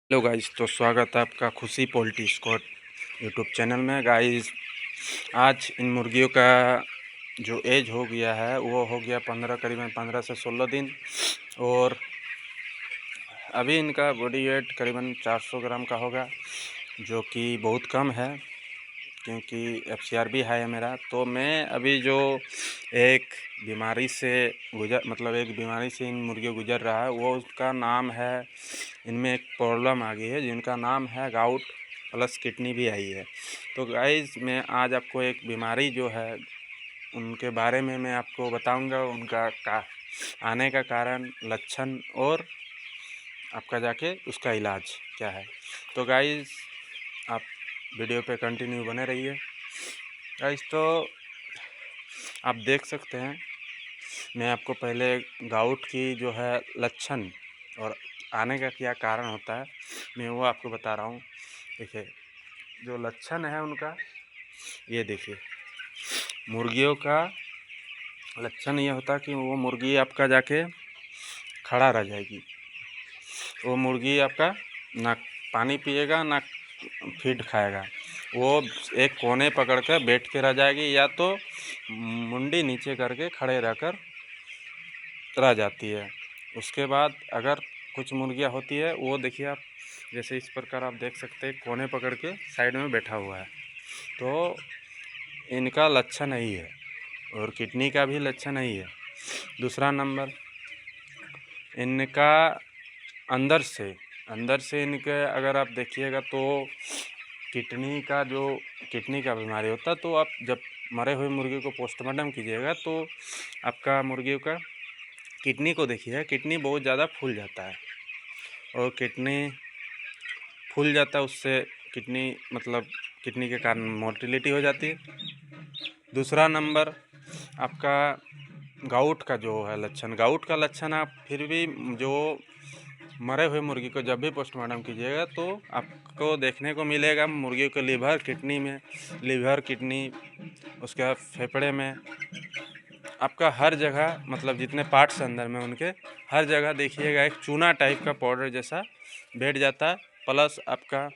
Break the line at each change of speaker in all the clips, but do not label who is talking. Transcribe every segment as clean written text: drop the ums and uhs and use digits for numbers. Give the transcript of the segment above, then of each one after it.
Hello guys, तो स्वागत है आपका खुशी पोल्ट्री स्क्वाड यूट्यूब चैनल में। गाइस, आज इन मुर्गियों का जो एज हो गया है वो हो गया करीबन 15 से 16 दिन। और अभी इनका बॉडी वेट करीबन 400 ग्राम का होगा, जो कि बहुत कम है क्योंकि FCR भी हाई है मेरा। तो मैं अभी जो एक बीमारी से एक बीमारी से इन मुर्गियों गुजर रहा है, वो उसका नाम है, इनमें एक प्रॉब्लम आ गई है जिनका नाम है गाउट प्लस किडनी भी आई है। तो गाइस, मैं आज आपको एक बीमारी जो है उनके बारे में मैं आपको बताऊंगा, उनका आने का कारण, लक्षण और आपका जाके उसका इलाज क्या है। तो गाइस, आप वीडियो पे कंटिन्यू बने रहिए। गाइस, तो आप देख सकते हैं, मैं आपको पहले गाउट की जो है लक्षण और आने का क्या कारण होता है मैं वो आपको बता रहा हूँ। देखिए, जो लक्षण है उनका, ये देखिए, मुर्गियों का लक्षण ये होता है कि वो मुर्गी आपका जाके खड़ा रह जाएगी। वो मुर्गी आपका ना पानी पिएगा ना फीड खाएगा, वो एक कोने पकड़ कर बैठ के रह जाएगी, या तो मुंडी नीचे करके खड़े रहकर रह जाती है। उसके बाद अगर कुछ मुर्गियाँ होती है, वो देखिए आप, जैसे इस प्रकार आप देख सकते हैं, कोने पकड़ के साइड में बैठा हुआ है। तो इनका लक्षण यही है, और किडनी का भी लक्षण यही है। दूसरा नंबर, इनका अंदर से इनके अगर आप देखिएगा तो किडनी का बीमारी होता है। तो आप जब मरे हुए मुर्गी को पोस्टमार्टम कीजिएगा तो आपका मुर्गियों का किडनी को देखिएगा, किडनी बहुत ज़्यादा फूल जाता है, और किडनी फूल जाता है, उससे किडनी के कारण मोर्टिलिटी हो जाती है। दूसरा नंबर, आपका गाउट का जो है लक्षण, गाउट का लक्षण आप फिर भी जो मरे हुए मुर्गी को जब भी पोस्टमार्टम कीजिएगा तो आपको देखने को मिलेगा मुर्गियों के लीवर, किडनी, उसके बाद फेफड़े में, आपका हर जगह जितने पार्ट्स अंदर में उनके हर जगह देखिएगा एक चूना टाइप का पाउडर जैसा बैठ जाता है। प्लस आपका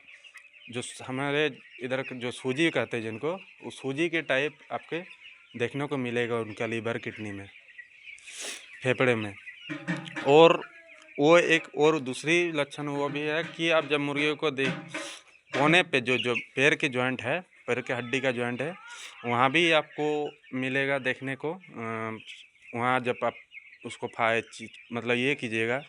जो हमारे इधर जो सूजी कहते हैं जिनको, उस सूजी के टाइप आपके देखने को मिलेगा उनका लीवर, किडनी में, फेफड़े में। और वो एक और दूसरी लक्षण वो भी है कि आप जब मुर्गियों को कोने पे जो पैर के जॉइंट है, पैर के हड्डी का जॉइंट है, वहाँ भी आपको मिलेगा देखने को। वहाँ जब आप उसको ये कीजिएगा,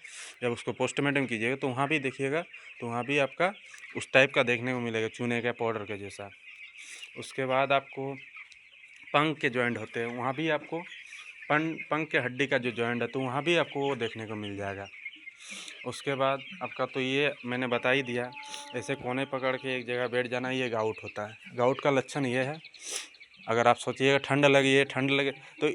जब उसको पोस्टमार्टम कीजिएगा तो वहाँ भी देखिएगा, तो वहाँ भी आपका उस टाइप का देखने को मिलेगा, चूने के पाउडर के जैसा। उसके बाद आपको पंख के जॉइंट होते हैं, वहाँ भी आपको पंख के हड्डी का जो जॉइंट है तो वहाँ भी आपको वो देखने को मिल जाएगा। उसके बाद आपका तो ये मैंने बता ही दिया, ऐसे कोने पकड़ के एक जगह बैठ जाना, ये गाउट होता है। गाउट का लक्षण ये है, अगर आप सोचिएगा ठंड लगे तो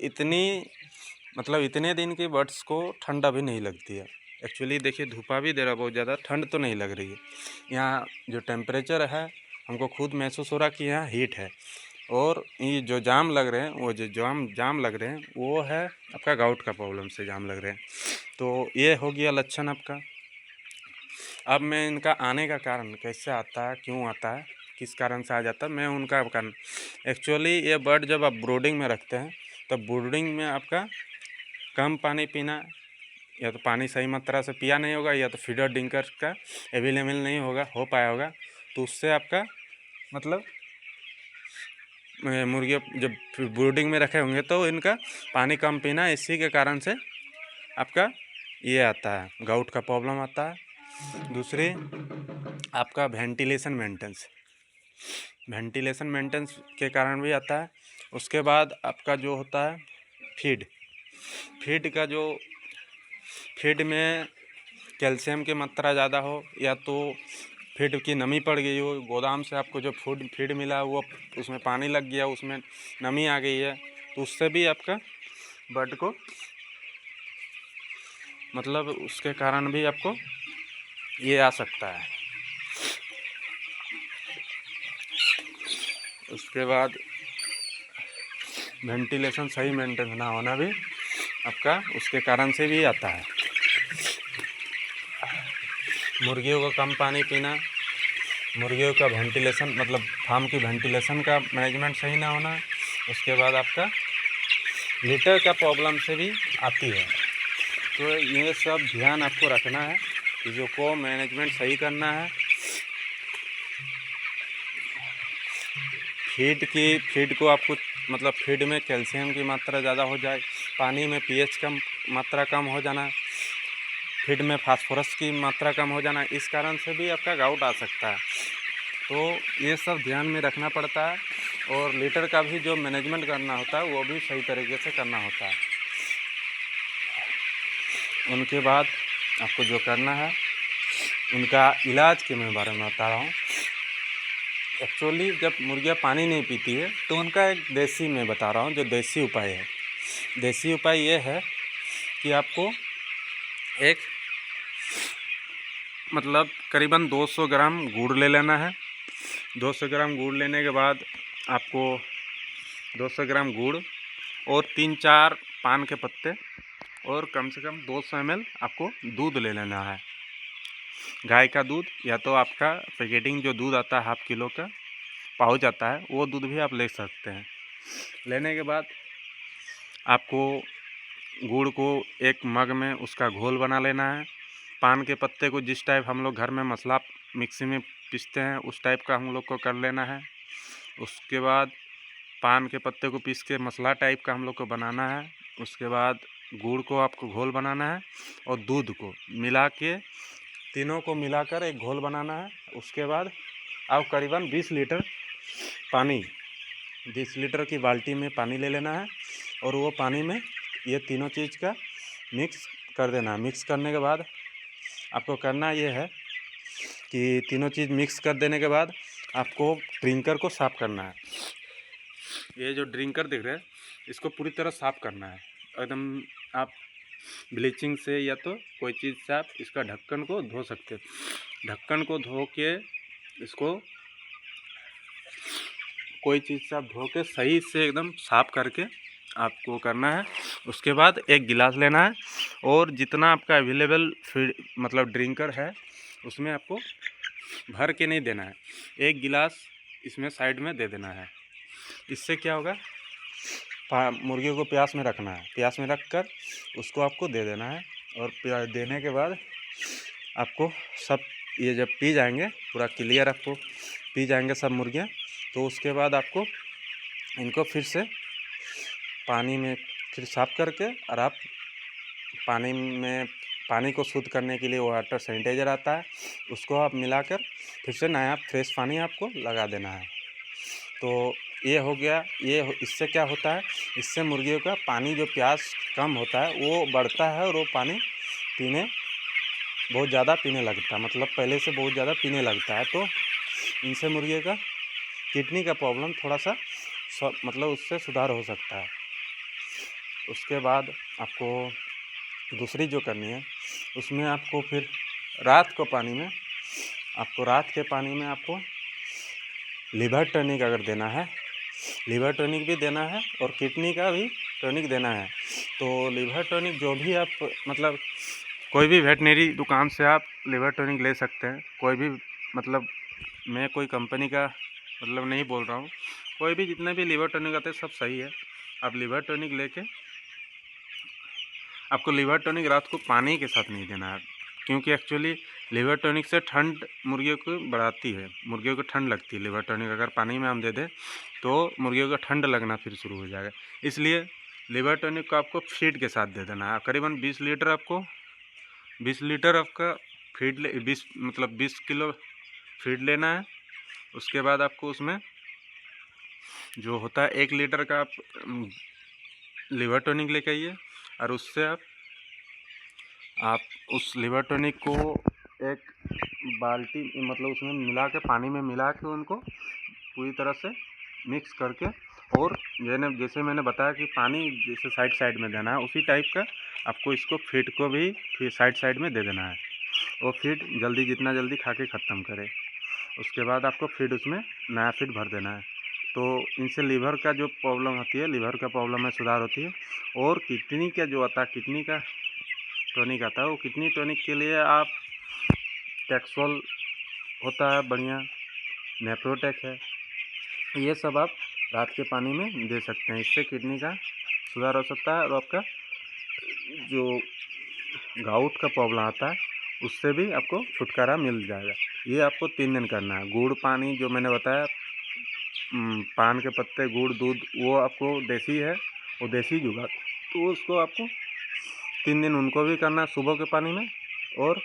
इतने दिन के बर्ड्स को ठंड अभी नहीं लगती है। एक्चुअली देखिए, धूपा भी दे रहा, बहुत ज़्यादा ठंड तो नहीं लग रही है। यहाँ जो टेम्परेचर है, हमको खुद महसूस हो रहा कि यहाँ हीट है। और ये जो जाम लग रहे हैं, वो जो जाम लग रहे हैं, वो है आपका गाउट का प्रॉब्लम से जाम लग रहे हैं। तो ये हो गया लक्षण आपका। अब मैं इनका आने का कारण, कैसे आता है, क्यों आता है, किस कारण से आ जाता है, मैं उनका कारण। एक्चुअली ये बर्ड जब आप ब्रूडिंग में रखते हैं, तब ब्रूडिंग में आपका कम पानी पीना, या तो पानी सही मात्रा से पिया नहीं होगा, या तो फीडर डिंकर का अवेलेबल नहीं हो पाया होगा, तो उससे आपका मुर्गियों जब ब्रूडिंग में रखे होंगे तो इनका पानी कम पीना, इसी के कारण से आपका ये आता है, गाउट का प्रॉब्लम आता है। दूसरी, आपका वेंटिलेशन मेंटेनेंस के कारण भी आता है। उसके बाद आपका जो होता है फीड में कैल्शियम की मात्रा ज़्यादा हो, या तो फीड की नमी पड़ गई हो, गोदाम से आपको जो फीड मिला वो उसमें पानी लग गया, उसमें नमी आ गई है, तो उससे भी आपका बर्ड को उसके कारण भी आपको ये आ सकता है। उसके बाद वेंटिलेशन सही मेंटेन ना होना भी आपका उसके कारण से भी आता है। मुर्गियों को कम पानी पीना, मुर्गियों का वेंटिलेशन मतलब फार्म की वेंटिलेशन का मैनेजमेंट सही ना होना, उसके बाद आपका लीटर का प्रॉब्लम से भी आती है। तो ये सब ध्यान आपको रखना है, चीज़ों को मैनेजमेंट सही करना है। फीड को आपको मतलब फीड में कैल्शियम की मात्रा ज़्यादा हो जाए, पानी में पीएच का मात्रा कम हो जाना, फीड में फास्फोरस की मात्रा कम हो जाना, इस कारण से भी आपका गाउट आ सकता है। तो ये सब ध्यान में रखना पड़ता है और लीटर का भी जो मैनेजमेंट करना होता है वो भी सही तरीके से करना होता है। उनके बाद आपको जो करना है उनका इलाज के मैं बारे में बता रहा हूँ। एक्चुअली जब मुर्गियाँ पानी नहीं पीती है तो उनका एक देसी मैं बता रहा हूँ जो देसी उपाय है। देसी उपाय ये है कि आपको एक मतलब करीबन 200 ग्राम गुड़ ले लेना है। 200 ग्राम गुड़ लेने के बाद आपको 200 ग्राम गुड़ और 3-4 पान के पत्ते और कम से कम 200 ml आपको दूध ले लेना है। गाय का दूध या तो आपका पैकेटिंग जो दूध आता है हाफ किलो का पाउच आता है वो दूध भी आप ले सकते हैं। लेने के बाद आपको गुड़ को एक मग में उसका घोल बना लेना है। पान के पत्ते को जिस टाइप हम लोग घर में मसाला मिक्सी में पीसते हैं उस टाइप का हम लोग को कर लेना है। उसके बाद पान के पत्ते को पीस के मसाला टाइप का हम लोग को बनाना है। उसके बाद गुड़ को आपको घोल बनाना है और दूध को मिला के तीनों को मिलाकर एक घोल बनाना है। उसके बाद आप करीबन 20 लीटर पानी 20 लीटर की बाल्टी में पानी ले लेना है और वो पानी में ये तीनों चीज़ का मिक्स कर देना है। मिक्स करने के बाद आपको करना ये है कि तीनों चीज़ मिक्स कर देने के बाद आपको ड्रिंकर को साफ़ करना है। ये जो ड्रिंकर दिख रहा है इसको पूरी तरह साफ़ करना है एकदम। आप ब्लीचिंग से या तो कोई चीज़ से आप इसका ढक्कन को धो सकते हो। ढक्कन को धो के इसको कोई चीज़ से आप धो के सही से एकदम साफ़ करके आपको करना है। उसके बाद एक गिलास लेना है और जितना आपका अवेलेबल फीड मतलब ड्रिंकर है उसमें आपको भर के नहीं देना है, एक गिलास इसमें साइड में दे देना है। इससे क्या होगा, मुर्गियों को प्यास में रखना है, प्यास में रख कर उसको आपको दे देना है। और देने के बाद आपको सब ये जब पी जाएंगे पूरा क्लियर आपको पी जाएंगे सब मुर्गियाँ, तो उसके बाद आपको इनको फिर से पानी में फिर साफ़ करके और आप पानी को शुद्ध करने के लिए वाटर सैनिटाइज़र आता है उसको आप मिलाकर फिर से नया फ्रेश पानी आपको लगा देना है। तो ये हो गया। इससे क्या होता है, इससे मुर्गियों का पानी जो प्यास कम होता है वो बढ़ता है और वो पानी पीने बहुत ज़्यादा पीने लगता है, मतलब पहले से बहुत ज़्यादा पीने लगता है। तो इनसे मुर्गियों का किडनी का प्रॉब्लम थोड़ा सा मतलब उससे सुधार हो सकता है। उसके बाद आपको दूसरी जो करनी है उसमें आपको फिर रात के पानी में आपको लिवर टॉनिक अगर देना है, लिवर टॉनिक भी देना है और किडनी का भी टॉनिक देना है। तो लिवर टॉनिक जो भी आप मतलब कोई भी वेटनरी दुकान से आप लिवर टॉनिक ले सकते हैं। कोई भी मतलब मैं कोई कंपनी का मतलब नहीं बोल रहा हूँ, कोई भी जितने भी लिवर टॉनिक आते हैं सब सही है। आप लिवर टॉनिक लेके आपको लिवर टॉनिक रात को पानी के साथ नहीं देना है, क्योंकि एक्चुअली लिवर टॉनिक से ठंड मुर्गियों को बढ़ाती है, मुर्गियों को ठंड लगती है। लिवर टॉनिक अगर पानी में हम दे दें तो मुर्गियों को ठंड लगना फिर शुरू हो जाएगा। इसलिए लिवर टॉनिक को आपको फीड के साथ दे देना है। करीबन 20 लीटर आपका फीड 20 किलो फीड लेना है। उसके बाद आपको उसमें जो होता है 1 लीटर का आप लिवर टॉनिक लेके आइए और उससे आप उस लिवर टॉनिक को एक बाल्टी मतलब उसमें मिला के पानी में मिला के उनको पूरी तरह से मिक्स करके और जैसे मैंने बताया कि पानी जैसे साइड में देना है उसी टाइप का आपको इसको फीड को भी फिर साइड में दे देना है। वो फीड जितना जल्दी खा के ख़त्म करे। उसके बाद आपको फीड उसमें नया फीड भर देना है। तो इनसे लीवर का जो प्रॉब्लम होती है, लीवर का प्रॉब्लम में सुधार होती है। और किडनी का जो आता है, किडनी का टॉनिक आता है, वो किडनी टॉनिक के लिए आप टैक्सोल होता है बढ़िया, नेफ्रोटेक है, ये सब आप रात के पानी में दे सकते हैं। इससे किडनी का सुधार हो सकता है और आपका जो गाउट का प्रॉब्लम आता है उससे भी आपको छुटकारा मिल जाएगा। ये आपको 3 दिन करना है। गुड़ पानी जो मैंने बताया, पान के पत्ते, गुड़, दूध, वो आपको देसी है, वो देसी जुगाड़, तो उसको आपको 3 दिन उनको भी करना है सुबह के पानी में। और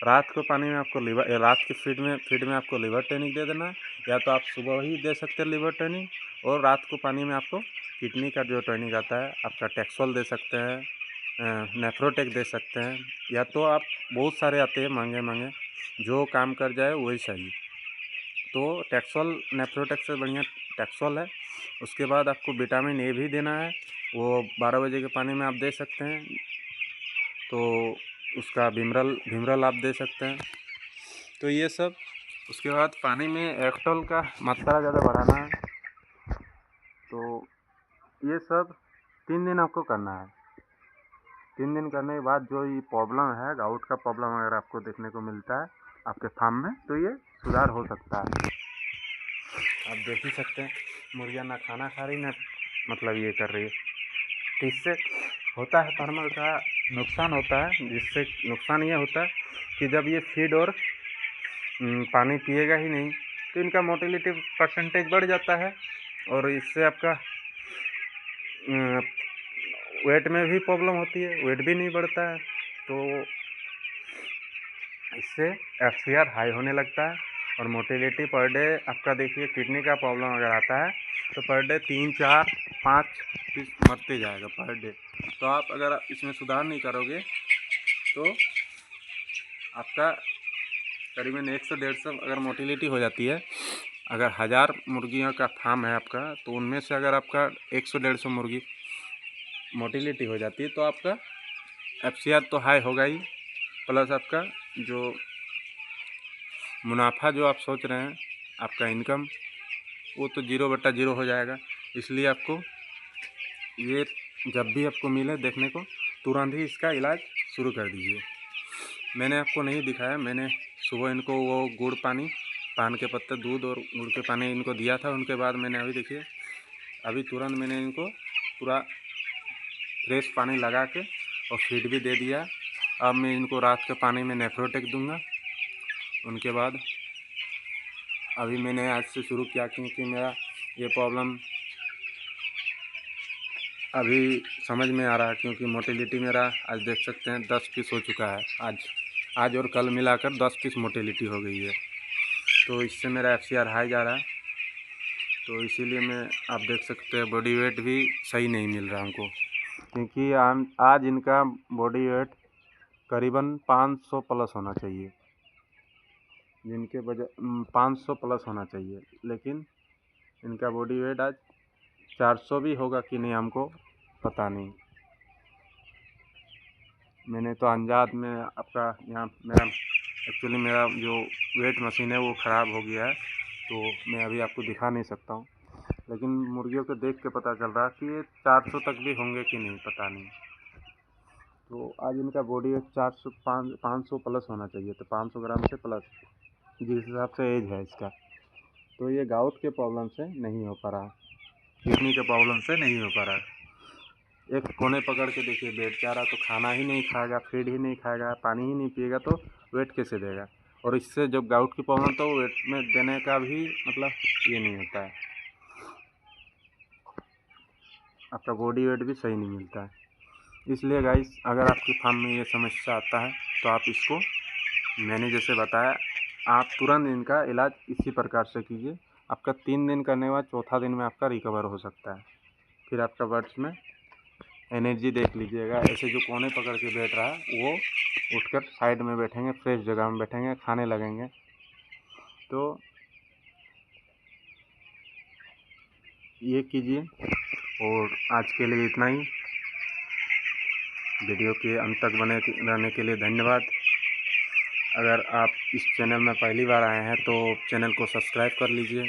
रात को पानी में आपको रात की फीड में आपको लिवर टॉनिक दे देना है, या तो आप सुबह ही दे सकते हैं लिवर टॉनिक, और रात को पानी में आपको किडनी का जो टॉनिक आता है आपका टैक्सोल दे सकते हैं, नेफ्रोटेक दे सकते हैं, या तो आप बहुत सारे आते हैं महंगे जो काम कर जाए वही सही। तो टैक्सोल नेफ्रोटेक से बढ़िया टैक्सोल है। उसके बाद आपको विटामिन ए भी देना है, वो 12 बजे के पानी में आप दे सकते हैं। तो उसका भीमरल आप दे सकते हैं। तो ये सब। उसके बाद पानी में एक्टोल का मात्रा ज़्यादा बढ़ाना है। तो ये सब 3 दिन आपको करना है। 3 दिन करने के बाद जो ये प्रॉब्लम है, गाउट का प्रॉब्लम अगर आपको देखने को मिलता है आपके फार्म में, तो ये सुधार हो सकता है। आप देख ही सकते हैं, मुर्गियाँ ना खाना खा रही, ना मतलब ये कर रही है। तो इससे होता है फार्मर का नुकसान होता है। जिससे नुकसान ये होता है कि जब ये फीड और पानी पिएगा ही नहीं तो इनका मोटिलिटी परसेंटेज बढ़ जाता है, और इससे आपका वेट में भी प्रॉब्लम होती है, वेट भी नहीं बढ़ता है। तो इससे FCR हाई होने लगता है और मोटिलिटी पर डे आपका देखिए, किडनी का प्रॉब्लम अगर आता है तो पर डे 3, 4, 5 पीस मरते जाएगा पर डे। तो आप अगर इसमें सुधार नहीं करोगे तो आपका करीबन 100 से 150 अगर मोटिलिटी हो जाती है, अगर 1000 मुर्गियों का फार्म है आपका, तो उनमें से अगर आपका 100 से 150 मुर्गी मोटिलिटी हो जाती है तो आपका FCR तो हाई होगा ही, प्लस आपका जो मुनाफा जो आप सोच रहे हैं, आपका इनकम, वो तो 0/0 हो जाएगा। इसलिए आपको ये जब भी आपको मिले देखने को, तुरंत ही इसका इलाज शुरू कर दीजिए। मैंने आपको नहीं दिखाया, मैंने सुबह इनको वो गुड़ पानी, पान के पत्ते, दूध और गुड़ के पानी इनको दिया था। उनके बाद मैंने अभी देखिए, अभी तुरंत मैंने इनको पूरा फ्रेश पानी लगा के और फीड भी दे दिया। अब मैं इनको रात के पानी में नेफ्रोटेक दूंगा। उनके बाद अभी मैंने आज से शुरू किया, क्योंकि मेरा ये प्रॉब्लम अभी समझ में आ रहा है, क्योंकि मोटिलिटी मेरा आज देख सकते हैं 10 पीस हो चुका है। आज और कल मिलाकर 10 पीस मोटिलिटी हो गई है। तो इससे मेरा FCR हाई जा रहा है। तो इसीलिए मैं, आप देख सकते हैं, बॉडी वेट भी सही नहीं मिल रहा हमको, क्योंकि आज इनका बॉडी वेट करीबन 500 प्लस होना चाहिए, जिनके वजह 500 प्लस होना चाहिए, लेकिन इनका बॉडी वेट आज 400 भी होगा कि नहीं हमको पता नहीं। मैंने तो अंदाज में आपका यहाँ मेरा जो वेट मशीन है वो ख़राब हो गया है, तो मैं अभी आपको दिखा नहीं सकता हूँ। लेकिन मुर्गियों को देख के पता चल रहा है कि ये 400 तक भी होंगे कि नहीं, पता नहीं। तो आज इनका बॉडी वेट 500 प्लस होना चाहिए, तो 500 ग्राम से प्लस, जिस हिसाब से एज है इसका। तो ये गाउट के प्रॉब्लम से नहीं हो पा रहा, किडनी के प्रॉब्लम से नहीं हो पा रहा। एक कोने पकड़ के देखिए, बेचारा तो खाना ही नहीं खाएगा, फीड ही नहीं खाएगा, पानी ही नहीं पिएगा, तो वेट कैसे देगा। और इससे जब गाउट की प्रॉब्लम, तो वेट में देने का भी मतलब ये नहीं होता है, आपका बॉडी वेट भी सही नहीं मिलता है। इसलिए गाइस, अगर आपके फार्म में ये समस्या आता है तो आप इसको मैंने जैसे बताया, आप तुरंत इनका इलाज इसी प्रकार से कीजिए। आपका 3 दिन करने के बाद 4था दिन में आपका रिकवर हो सकता है। फिर आपका बर्ड्स में एनर्जी देख लीजिएगा। ऐसे जो कोने पकड़ के बैठ रहा है वो उठकर साइड में बैठेंगे, फ्रेश जगह में बैठेंगे, खाने लगेंगे। तो ये कीजिए। और आज के लिए इतना ही। वीडियो के अंत तक बने रहने के लिए धन्यवाद। अगर आप इस चैनल में पहली बार आए हैं तो चैनल को सब्सक्राइब कर लीजिए,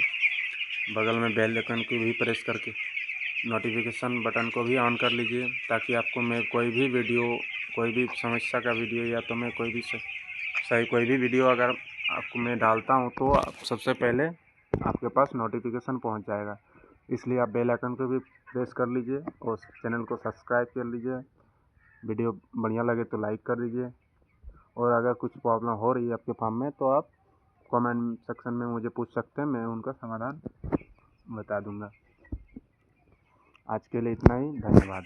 बगल में बेल आइकन को भी प्रेस करके नोटिफिकेशन बटन को भी ऑन कर लीजिए, ताकि आपको मैं कोई भी वीडियो, कोई भी समस्या का वीडियो, या तो मैं कोई भी चाहे कोई भी वीडियो अगर आपको मैं डालता हूँ तो सबसे पहले आपके पास नोटिफिकेशन पहुँच जाएगा। इसलिए आप बेल आइकन को भी प्रेस कर लीजिए और चैनल को सब्सक्राइब कर लीजिए। वीडियो बढ़िया लगे तो लाइक कर दीजिए, और अगर कुछ प्रॉब्लम हो रही है आपके फार्म में तो आप कमेंट सेक्शन में मुझे पूछ सकते हैं, मैं उनका समाधान बता दूंगा। आज के लिए इतना ही, धन्यवाद।